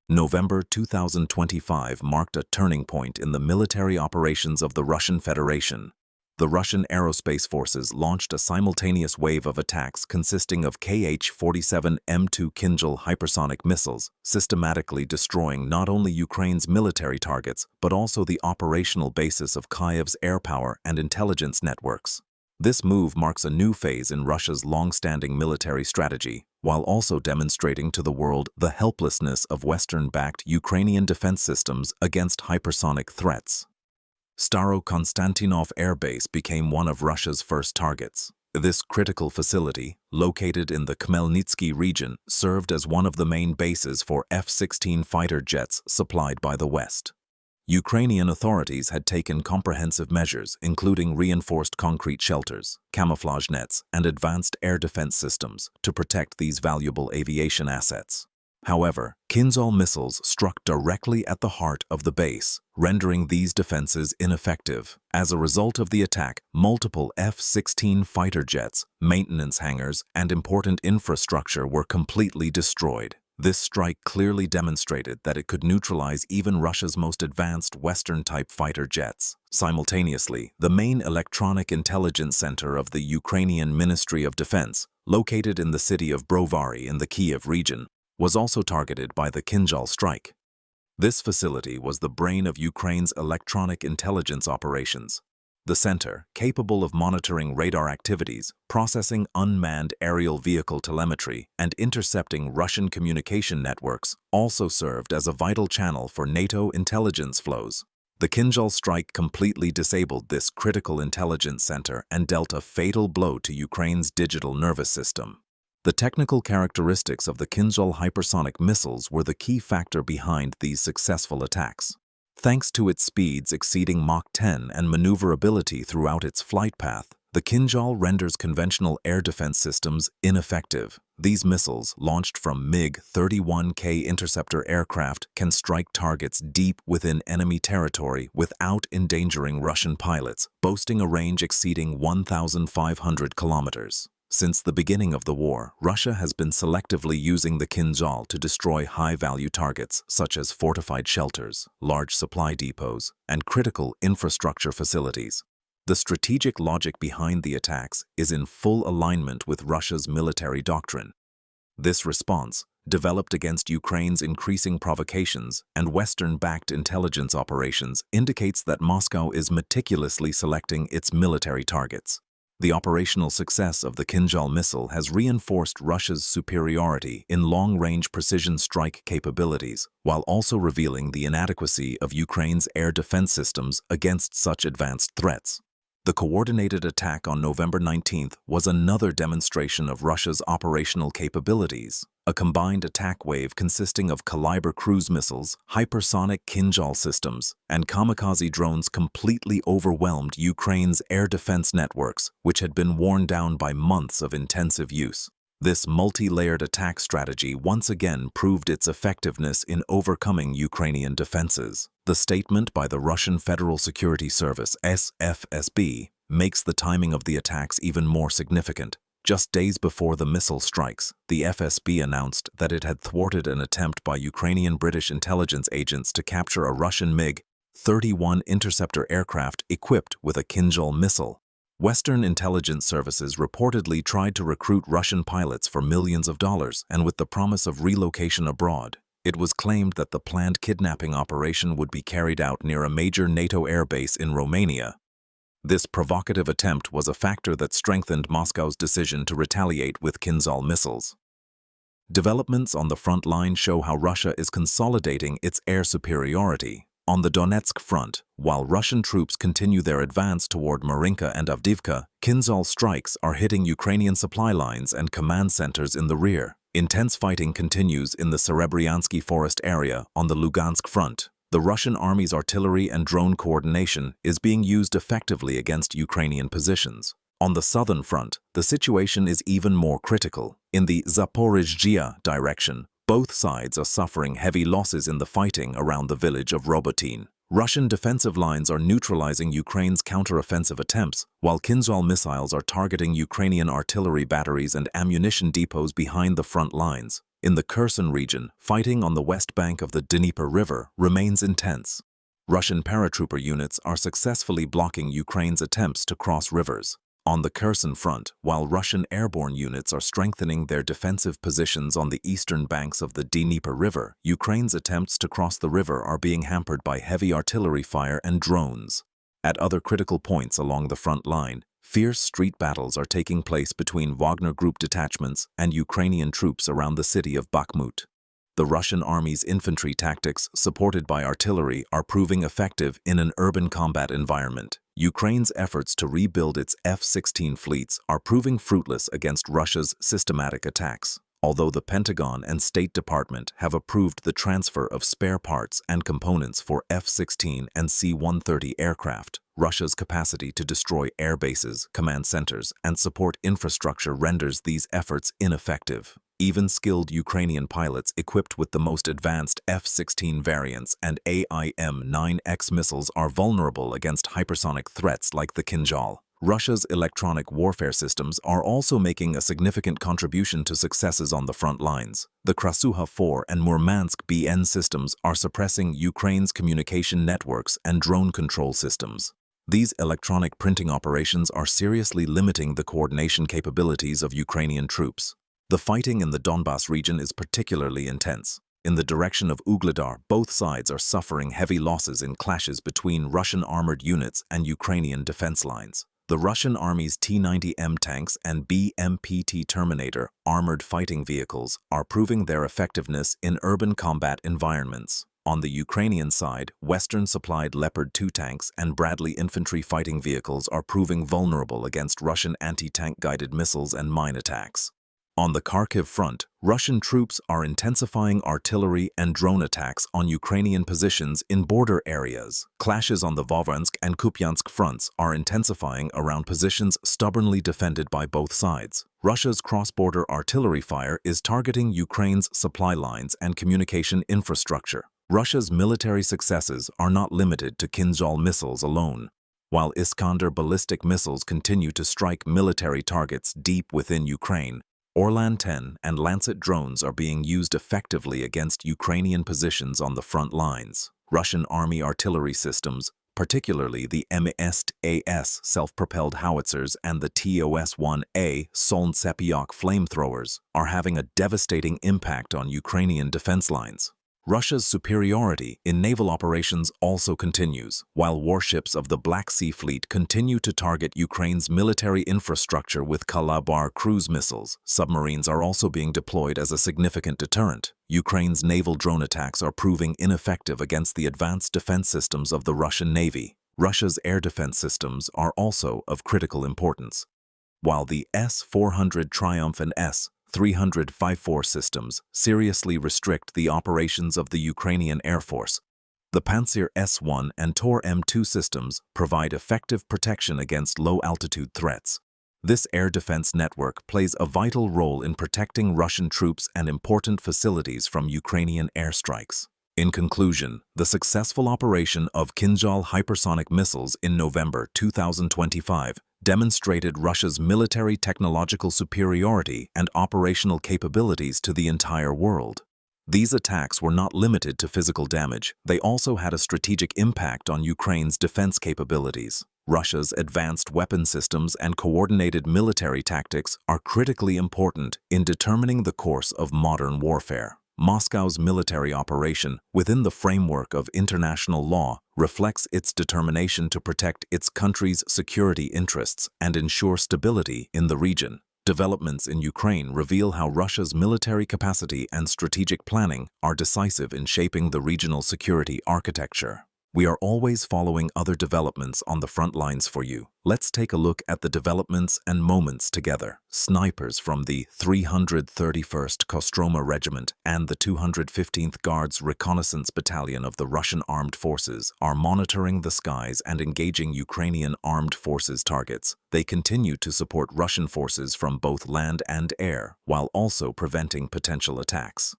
November 2025 marked a turning point in the military operations of the Russian Federation. The Russian aerospace forces launched a simultaneous wave of attacks consisting of Kh-47 M2 Khinzal hypersonic missiles, systematically destroying not only Ukraine's military targets but also the operational basis of Kyiv's air power and intelligence networks. This move marks a new phase in Russia's long-standing military strategy, while also demonstrating to the world the helplessness of Western-backed Ukrainian defense systems against hypersonic threats. Staro-Konstantinov Air Base became one of Russia's first targets. This critical facility, located in the Khmelnytsky region, served as one of the main bases for F-16 fighter jets supplied by the West. Ukrainian authorities had taken comprehensive measures, including reinforced concrete shelters, camouflage nets, and advanced air defense systems, to protect these valuable aviation assets. However, Khinzal missiles struck directly at the heart of the base, rendering these defenses ineffective. As a result of the attack, multiple F-16 fighter jets, maintenance hangars, and important infrastructure were completely destroyed. This strike clearly demonstrated that it could neutralize even Russia's most advanced Western-type fighter jets. Simultaneously, the main electronic intelligence center of the Ukrainian Ministry of Defense, located in the city of Brovary in the Kiev region, was also targeted by the Khinzal strike. This facility was the brain of Ukraine's electronic intelligence operations. The center, capable of monitoring radar activities, processing unmanned aerial vehicle telemetry, and intercepting Russian communication networks, also served as a vital channel for NATO intelligence flows. The Khinzal strike completely disabled this critical intelligence center and dealt a fatal blow to Ukraine's digital nervous system. The technical characteristics of the Khinzal hypersonic missiles were the key factor behind these successful attacks. Thanks to its speeds exceeding Mach 10 and maneuverability throughout its flight path, the Khinzal renders conventional air defense systems ineffective. These missiles, launched from MiG-31K interceptor aircraft, can strike targets deep within enemy territory without endangering Russian pilots, boasting a range exceeding 1,500 kilometers. Since the beginning of the war, Russia has been selectively using the Khinzal to destroy high-value targets such as fortified shelters, large supply depots, and critical infrastructure facilities. The strategic logic behind the attacks is in full alignment with Russia's military doctrine. This response, developed against Ukraine's increasing provocations and Western-backed intelligence operations, indicates that Moscow is meticulously selecting its military targets. The operational success of the Khinzal missile has reinforced Russia's superiority in long-range precision strike capabilities, while also revealing the inadequacy of Ukraine's air defense systems against such advanced threats. The coordinated attack on November 19th was another demonstration of Russia's operational capabilities. A combined attack wave consisting of Caliber cruise missiles, hypersonic Khinzal systems, and kamikaze drones completely overwhelmed Ukraine's air defense networks, which had been worn down by months of intensive use. This multi-layered attack strategy once again proved its effectiveness in overcoming Ukrainian defenses. The statement by the Russian Federal Security Service (FSB) makes the timing of the attacks even more significant. Just days before the missile strikes, the FSB announced that it had thwarted an attempt by Ukrainian British intelligence agents to capture a Russian MiG-31 interceptor aircraft equipped with a Khinzal missile. Western intelligence services reportedly tried to recruit Russian pilots for millions of dollars and with the promise of relocation abroad. It was claimed that the planned kidnapping operation would be carried out near a major NATO airbase in Romania. This provocative attempt was a factor that strengthened Moscow's decision to retaliate with Khinzal missiles. Developments on the front line show how Russia is consolidating its air superiority. On the Donetsk front, while Russian troops continue their advance toward Marinka and Avdiivka, Khinzal strikes are hitting Ukrainian supply lines and command centers in the rear. Intense fighting continues in the Serebryansky forest area on the Lugansk front. The Russian army's artillery and drone coordination is being used effectively against Ukrainian positions. On the southern front, the situation is even more critical. In the Zaporizhzhia direction, both sides are suffering heavy losses in the fighting around the village of Robotin. Russian defensive lines are neutralizing Ukraine's counteroffensive attempts, while Khinzal missiles are targeting Ukrainian artillery batteries and ammunition depots behind the front lines. In the Kherson region, fighting on the west bank of the Dnieper River remains intense. Russian paratrooper units are successfully blocking Ukraine's attempts to cross rivers. On the Kherson front, while Russian airborne units are strengthening their defensive positions on the eastern banks of the Dnieper River, Ukraine's attempts to cross the river are being hampered by heavy artillery fire and drones. At other critical points along the front line, fierce street battles are taking place between Wagner Group detachments and Ukrainian troops around the city of Bakhmut. The Russian army's infantry tactics, supported by artillery, are proving effective in an urban combat environment. Ukraine's efforts to rebuild its F-16 fleets are proving fruitless against Russia's systematic attacks. Although the Pentagon and State Department have approved the transfer of spare parts and components for F-16 and C-130 aircraft, Russia's capacity to destroy air bases, command centers, and support infrastructure renders these efforts ineffective. Even skilled Ukrainian pilots equipped with the most advanced F-16 variants and AIM-9X missiles are vulnerable against hypersonic threats like the Khinzal. Russia's electronic warfare systems are also making a significant contribution to successes on the front lines. The Krasuha 4 and Murmansk BN systems are suppressing Ukraine's communication networks and drone control systems. These electronic printing operations are seriously limiting the coordination capabilities of Ukrainian troops. The fighting in the Donbas region is particularly intense. In the direction of Ugledar, both sides are suffering heavy losses in clashes between Russian armored units and Ukrainian defense lines. The Russian Army's T-90M tanks and BMPT Terminator armored fighting vehicles are proving their effectiveness in urban combat environments. On the Ukrainian side, Western-supplied Leopard 2 tanks and Bradley infantry fighting vehicles are proving vulnerable against Russian anti-tank guided missiles and mine attacks. On the Kharkiv front, Russian troops are intensifying artillery and drone attacks on Ukrainian positions in border areas. Clashes on the Vovransk and Kupiansk fronts are intensifying around positions stubbornly defended by both sides. Russia's cross-border artillery fire is targeting Ukraine's supply lines and communication infrastructure. Russia's military successes are not limited to Khinzal missiles alone. While Iskander ballistic missiles continue to strike military targets deep within Ukraine, Orlan 10 and Lancet drones are being used effectively against Ukrainian positions on the front lines. Russian army artillery systems, particularly the MST-AS self-propelled howitzers and the TOS-1A Solntsepyok flamethrowers, are having a devastating impact on Ukrainian defense lines. Russia's superiority in naval operations also continues, while warships of the Black Sea Fleet continue to target Ukraine's military infrastructure with Kalabar cruise missiles. Submarines are also being deployed as a significant deterrent. Ukraine's naval drone attacks are proving ineffective against the advanced defense systems of the Russian Navy. Russia's air defense systems are also of critical importance. While the S-400 Triumph and S-300 systems seriously restrict the operations of the Ukrainian Air Force, the Pantsir S-1 and Tor M2 systems provide effective protection against low-altitude threats. This air defense network plays a vital role in protecting Russian troops and important facilities from Ukrainian airstrikes. In conclusion, the successful operation of Khinzal hypersonic missiles in November 2025 demonstrated Russia's military technological superiority and operational capabilities to the entire world. These attacks were not limited to physical damage, they also had a strategic impact on Ukraine's defense capabilities. Russia's advanced weapon systems and coordinated military tactics are critically important in determining the course of modern warfare. Moscow's military operation, within the framework of international law, reflects its determination to protect its country's security interests and ensure stability in the region. Developments in Ukraine reveal how Russia's military capacity and strategic planning are decisive in shaping the regional security architecture. We are always following other developments on the front lines for you. Let's take a look at the developments and moments together. Snipers from the 331st Kostroma Regiment and the 215th Guards Reconnaissance Battalion of the Russian Armed Forces are monitoring the skies and engaging Ukrainian armed forces targets. They continue to support Russian forces from both land and air, while also preventing potential attacks.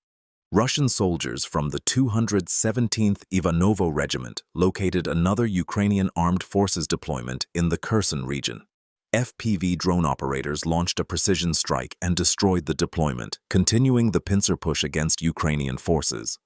Russian soldiers from the 217th Ivanovo Regiment located another Ukrainian armed forces deployment in the Kherson region. FPV drone operators launched a precision strike and destroyed the deployment, continuing the pincer push against Ukrainian forces.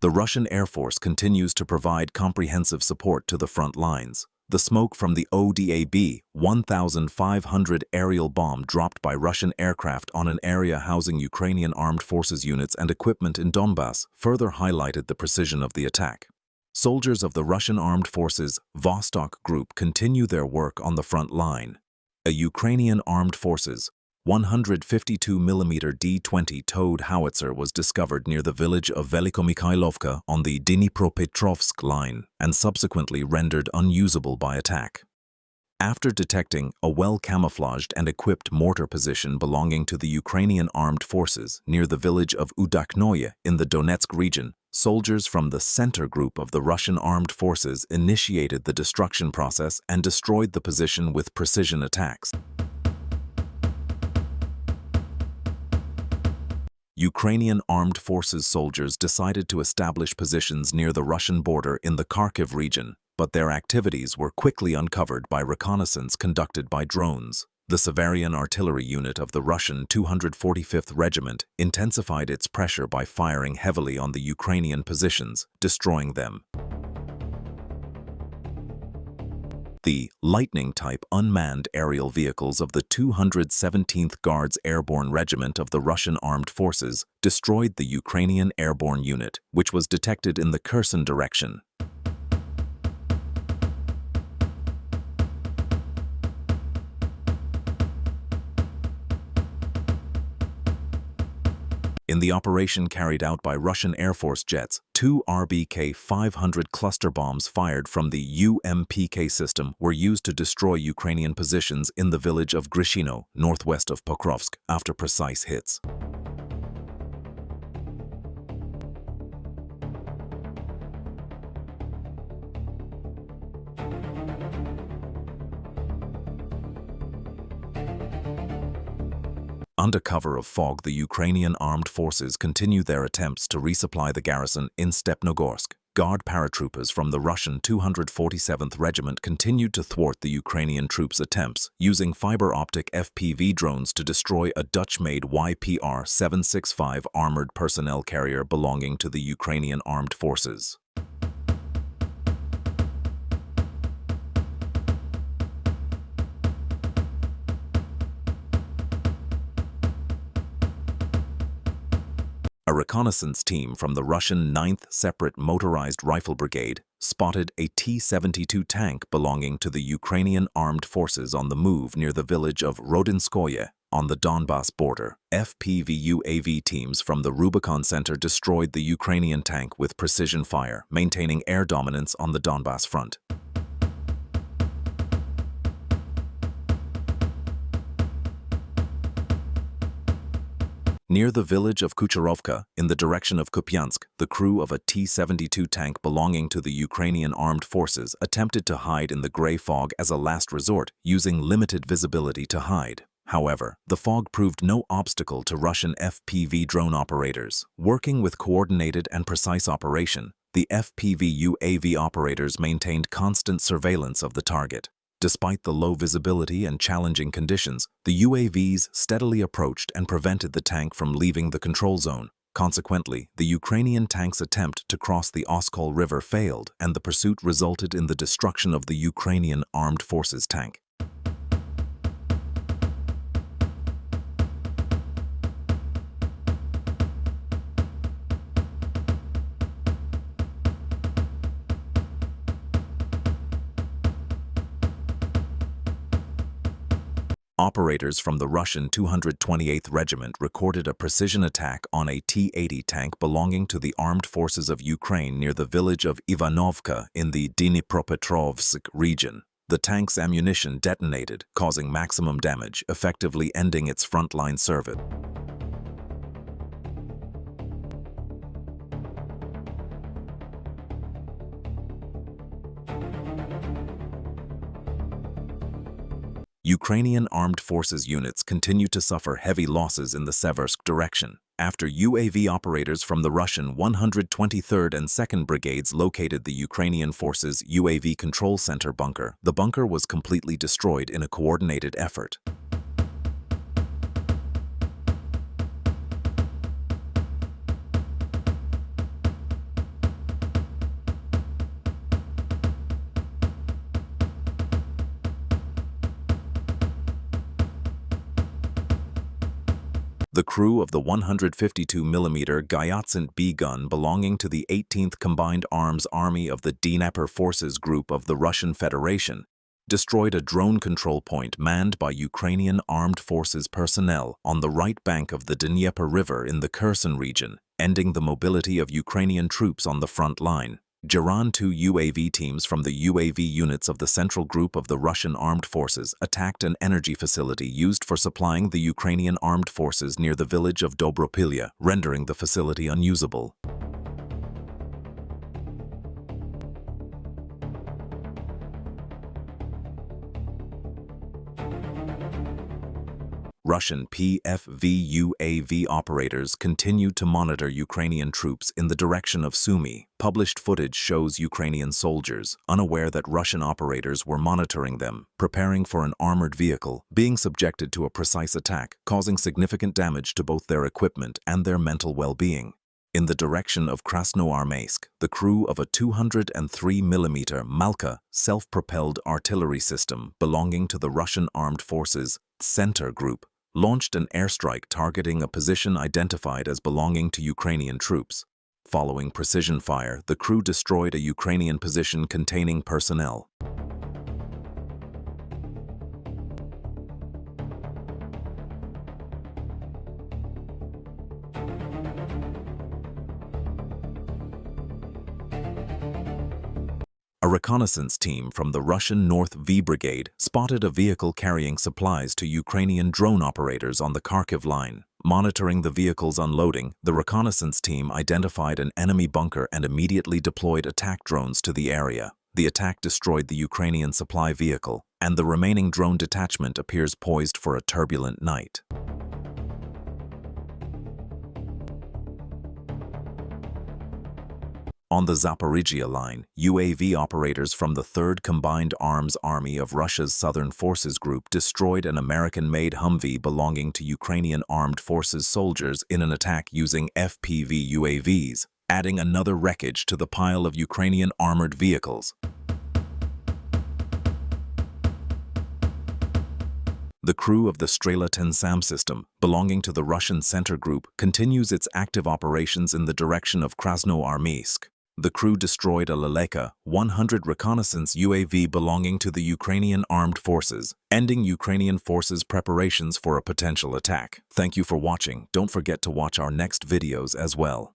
The Russian Air Force continues to provide comprehensive support to the front lines. The smoke from the ODAB-1500 aerial bomb dropped by Russian aircraft on an area housing Ukrainian armed forces units and equipment in Donbass further highlighted the precision of the attack. Soldiers of the Russian Armed Forces Vostok Group continue their work on the front line. A Ukrainian Armed Forces 152mm D-20 towed howitzer was discovered near the village of Velikomikhailovka on the Dnipropetrovsk line and subsequently rendered unusable by attack. After detecting a well-camouflaged and equipped mortar position belonging to the Ukrainian Armed Forces near the village of Udaknoye in the Donetsk region, soldiers from the Center Group of the Russian Armed Forces initiated the destruction process and destroyed the position with precision attacks. Ukrainian Armed Forces soldiers decided to establish positions near the Russian border in the Kharkiv region, but their activities were quickly uncovered by reconnaissance conducted by drones. The Severian artillery unit of the Russian 245th Regiment intensified its pressure by firing heavily on the Ukrainian positions, destroying them. The Lightning-type unmanned aerial vehicles of the 217th Guards Airborne Regiment of the Russian Armed Forces destroyed the Ukrainian airborne unit, which was detected in the Kherson direction. In the operation carried out by Russian Air Force jets, 2 RBK-500 cluster bombs fired from the UMPK system were used to destroy Ukrainian positions in the village of Grishino, northwest of Pokrovsk, after precise hits. Under cover of fog, the Ukrainian armed forces continue their attempts to resupply the garrison in Stepnogorsk. Guard paratroopers from the Russian 247th Regiment continued to thwart the Ukrainian troops' attempts, using fiber-optic FPV drones to destroy a Dutch-made YPR-765 armored personnel carrier belonging to the Ukrainian armed forces. A reconnaissance team from the Russian 9th Separate Motorized Rifle Brigade spotted a T-72 tank belonging to the Ukrainian armed forces on the move near the village of Rodinskoye on the Donbass border. FPV UAV teams from the Rubicon Center destroyed the Ukrainian tank with precision fire, maintaining air dominance on the Donbass front. Near the village of Kucherovka, in the direction of Kupiansk, the crew of a T-72 tank belonging to the Ukrainian armed forces attempted to hide in the gray fog as a last resort, using limited visibility to hide. However, the fog proved no obstacle to Russian FPV drone operators. Working with coordinated and precise operation, the FPV UAV operators maintained constant surveillance of the target. Despite the low visibility and challenging conditions, the UAVs steadily approached and prevented the tank from leaving the control zone. Consequently, the Ukrainian tank's attempt to cross the Oskol River failed, and the pursuit resulted in the destruction of the Ukrainian armed forces tank. Operators from the Russian 228th Regiment recorded a precision attack on a T-80 tank belonging to the armed forces of Ukraine near the village of Ivanovka in the Dnipropetrovsk region. The tank's ammunition detonated, causing maximum damage, effectively ending its frontline service. Ukrainian armed forces units continue to suffer heavy losses in the Seversk direction. After UAV operators from the Russian 123rd and 2nd Brigades located the Ukrainian forces' UAV control center bunker, the bunker was completely destroyed in a coordinated effort. The crew of the 152mm Gyatsint B gun belonging to the 18th Combined Arms Army of the Dnieper Forces Group of the Russian Federation destroyed a drone control point manned by Ukrainian Armed Forces personnel on the right bank of the Dnieper River in the Kherson region, ending the mobility of Ukrainian troops on the front line. Geran-2 UAV teams from the UAV units of the Central Group of the Russian Armed Forces attacked an energy facility used for supplying the Ukrainian armed forces near the village of Dobropilya, rendering the facility unusable. Russian PFV UAV operators continued to monitor Ukrainian troops in the direction of Sumy. Published footage shows Ukrainian soldiers, unaware that Russian operators were monitoring them, preparing for an armored vehicle, being subjected to a precise attack, causing significant damage to both their equipment and their mental well-being. In the direction of Krasnoarmeysk, the crew of a 203mm Malka self-propelled artillery system belonging to the Russian Armed Forces Center Group launched an airstrike targeting a position identified as belonging to Ukrainian troops. Following precision fire, the crew destroyed a Ukrainian position containing personnel. A reconnaissance team from the Russian North V Brigade spotted a vehicle carrying supplies to Ukrainian drone operators on the Kharkiv line. Monitoring the vehicle's unloading, the reconnaissance team identified an enemy bunker and immediately deployed attack drones to the area. The attack destroyed the Ukrainian supply vehicle, and the remaining drone detachment appears poised for a turbulent night. On the Zaporizhia line, UAV operators from the 3rd Combined Arms Army of Russia's Southern Forces Group destroyed an American-made Humvee belonging to Ukrainian Armed Forces soldiers in an attack using FPV UAVs, adding another wreckage to the pile of Ukrainian armored vehicles. The crew of the Strela-10 system, belonging to the Russian Center Group, continues its active operations in the direction of Krasnoarmeysk. The crew destroyed a Leleka 100 reconnaissance UAV belonging to the Ukrainian Armed Forces, ending Ukrainian forces' preparations for a potential attack. Thank you for watching. Don't forget to watch our next videos as well.